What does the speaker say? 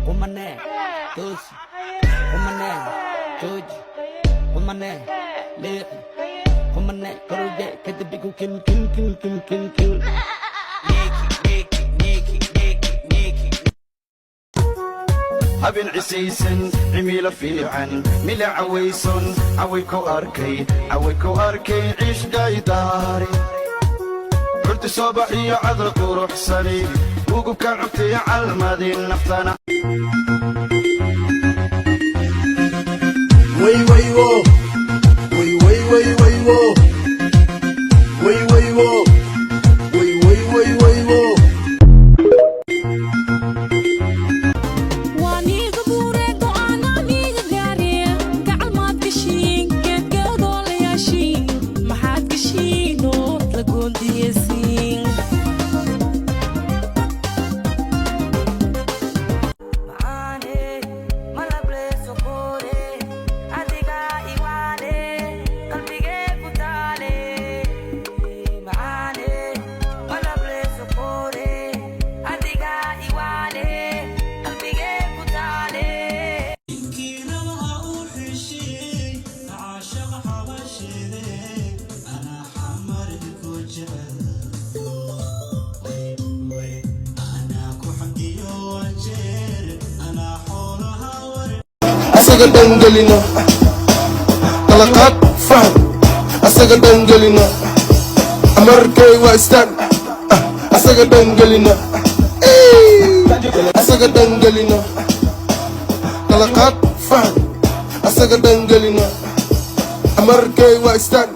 Kumané, doce, kumané, doce, kumané, leque, kumané, coruje, que te pico, kill. habeen cisaysan cimilo fiican mila cawayson cawayku arkay ciishgaydaari curti soobax iyo cadal quruxsani ugubka cubtiya calmadin naftana asaga dangalina talaqaad faham asaga dangalina amarkay waa istaan asaga dangalina asaga dangalina talaqaad faham asaga dangalina amarkay waa istaan